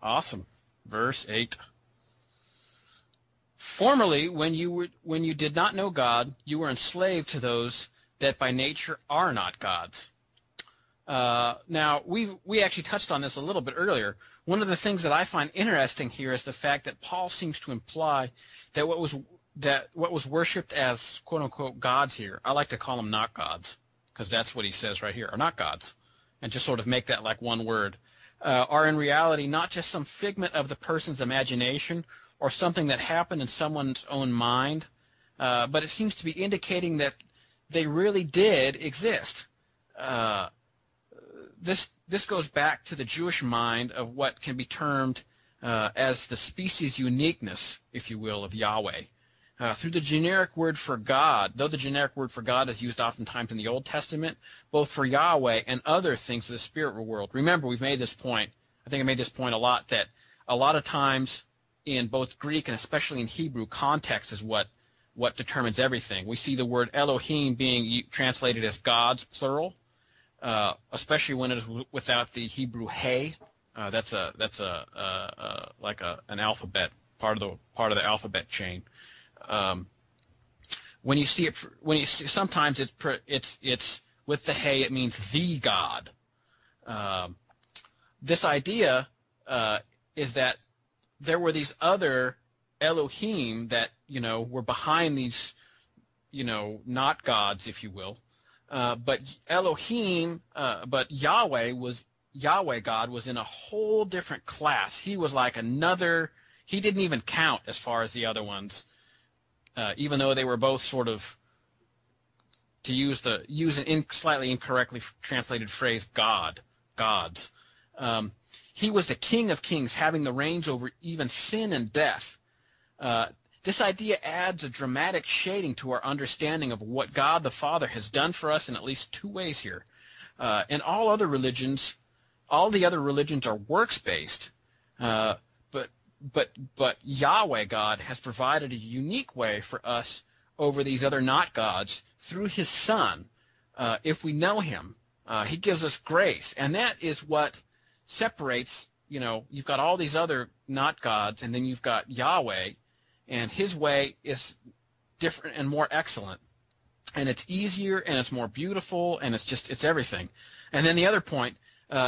Awesome. Verse 8. Formerly, when you did not know God, you were enslaved to those that by nature are not gods. Now, we actually touched on this a little bit earlier. One of the things that I find interesting here is the fact that Paul seems to imply that what was worshipped as quote unquote gods here, I like to call them not gods, because that's what he says right here, are not gods, and just sort of make that like one word, are in reality not just some figment of the person's imagination or something that happened in someone's own mind, but it seems to be indicating that they really did exist. This goes back to the Jewish mind of what can be termed as the species uniqueness, if you will, of Yahweh. Through the generic word for God, though the generic word for God is used oftentimes in the Old Testament, both for Yahweh and other things of the spirit world. Remember, we've made this point, I think I made this point a lot, that a lot of times in both Greek and especially in Hebrew, context is what determines everything. We see the word Elohim being translated as gods, plural, especially when it is without the Hebrew hey. That's like an alphabet, part of the alphabet chain. When you see it, sometimes it's with the hey, it means the God. This idea is that there were these other Elohim that were behind these not gods, if you will. But Elohim, but Yahweh God was in a whole different class. He was like another. He didn't even count as far as the other ones. Even though they were both sort of, to use an slightly incorrectly translated phrase, gods. He was the King of Kings, having the reins over even sin and death. This idea adds a dramatic shading to our understanding of what God the Father has done for us in at least two ways here. In all the other religions are works-based. But Yahweh God has provided a unique way for us over these other not gods through his Son. If we know him, he gives us grace. And that is what separates, you've got all these other not gods, and then you've got Yahweh, and his way is different and more excellent. And it's easier, and it's more beautiful, and it's everything. And then the other point,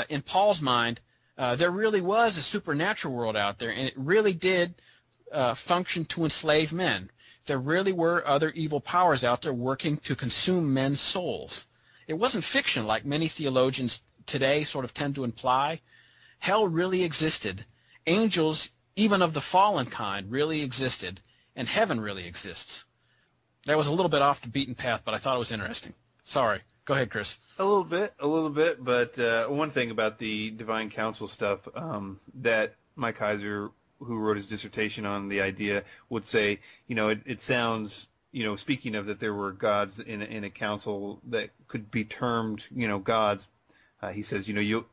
in Paul's mind, there really was a supernatural world out there, and it really did function to enslave men. There really were other evil powers out there working to consume men's souls. It wasn't fiction like many theologians today sort of tend to imply. Hell really existed. Angels, even of the fallen kind, really existed, and heaven really exists. That was a little bit off the beaten path, but I thought it was interesting. Sorry. Go ahead, Chris. A little bit, but one thing about the divine council stuff that Mike Heiser, who wrote his dissertation on the idea, would say, it sounds, speaking of that there were gods in a council that could be termed, gods. He says,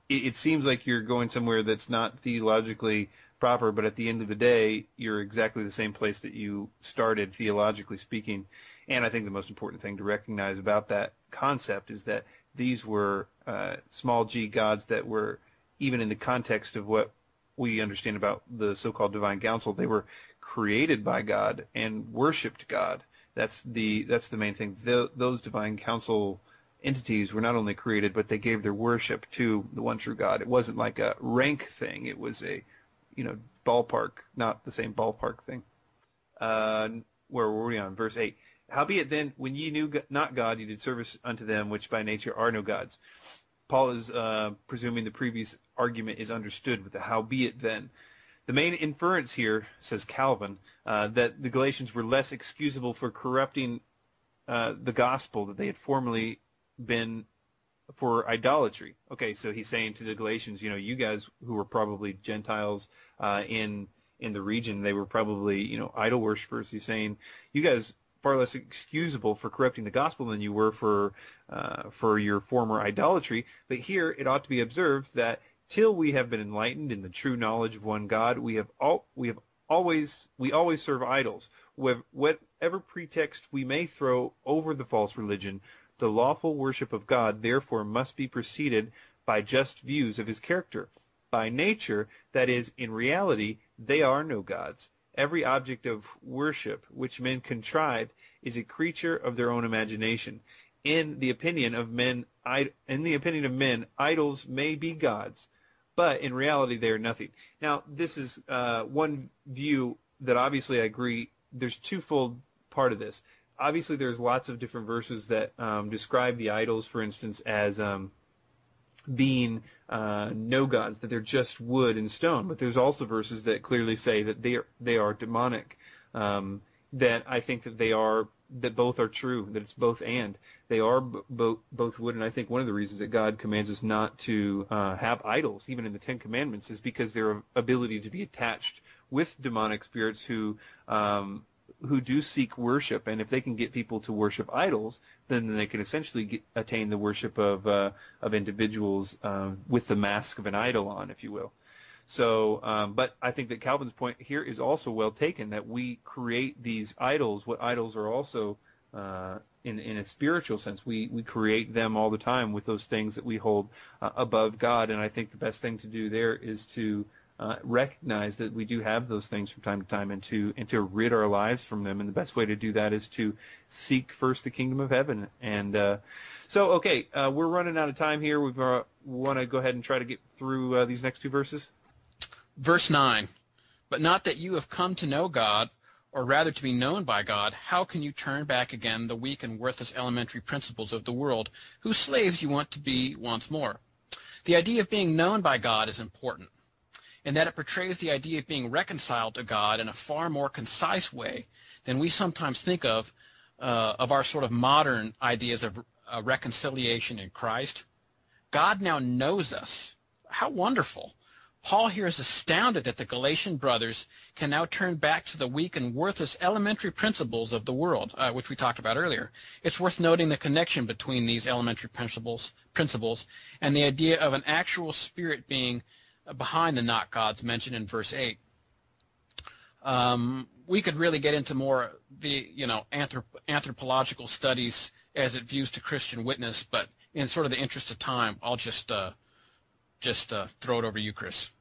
it seems like you're going somewhere that's not theologically proper, but at the end of the day, you're exactly the same place that you started, theologically speaking. And I think the most important thing to recognize about that concept is that these were small g gods that were, even in the context of what we understand about the so-called divine council, they were created by God and worshipped God. That's the main thing. Those divine council entities were not only created, but they gave their worship to the one true God. It wasn't like a rank thing. It was a, ballpark, not the same ballpark thing. Where were we on? Verse 8. Howbeit then, when ye knew not God, ye did service unto them which by nature are no gods. Paul is presuming the previous argument is understood with the howbeit then. The main inference here, says Calvin, that the Galatians were less excusable for corrupting the gospel that they had formerly been for idolatry. Okay, so he's saying to the Galatians, you guys who were probably Gentiles in the region, they were probably, idol worshippers. He's saying you guys far less excusable for corrupting the gospel than you were for your former idolatry. But here it ought to be observed that till we have been enlightened in the true knowledge of one God, we always serve idols. Whatever pretext we may throw over the false religion, the lawful worship of God therefore must be preceded by just views of his character. by nature, that is, in reality, they are no gods. Every object of worship which men contrive is a creature of their own imagination. In the opinion of men, idols may be gods, but in reality they are nothing. Now, this is one view that obviously I agree. There's twofold part of this. Obviously, there's lots of different verses that describe the idols, for instance, as being no gods, that they're just wood and stone. But there's also verses that clearly say that they are demonic. That I think that both are true. That it's both and. They are both wood, and I think one of the reasons that God commands us not to have idols, even in the Ten Commandments, is because their ability to be attached with demonic spirits who do seek worship, and if they can get people to worship idols, then they can essentially attain the worship of individuals with the mask of an idol on, if you will. So, but I think that Calvin's point here is also well taken, that we create these idols. What idols are also, in a spiritual sense, we create them all the time with those things that we hold above God, and I think the best thing to do there is to recognize that we do have those things from time to time, and to rid our lives from them. And the best way to do that is to seek first the kingdom of heaven. And so, okay, we're running out of time here. We want to go ahead and try to get through these next two verses. Verse 9, but not that you have come to know God, or rather to be known by God. How can you turn back again the weak and worthless elementary principles of the world, whose slaves you want to be once more? The idea of being known by God is important, in that it portrays the idea of being reconciled to God in a far more concise way than we sometimes think of our sort of modern ideas of reconciliation in Christ. God now knows us. How wonderful. Paul here is astounded that the Galatian brothers can now turn back to the weak and worthless elementary principles of the world, which we talked about earlier. It's worth noting the connection between these elementary principles and the idea of an actual spirit being behind the not gods mentioned in verse 8. We could really get into more the anthropological studies as it views to Christian witness, but in sort of the interest of time, I'll just throw it over to you, Chris.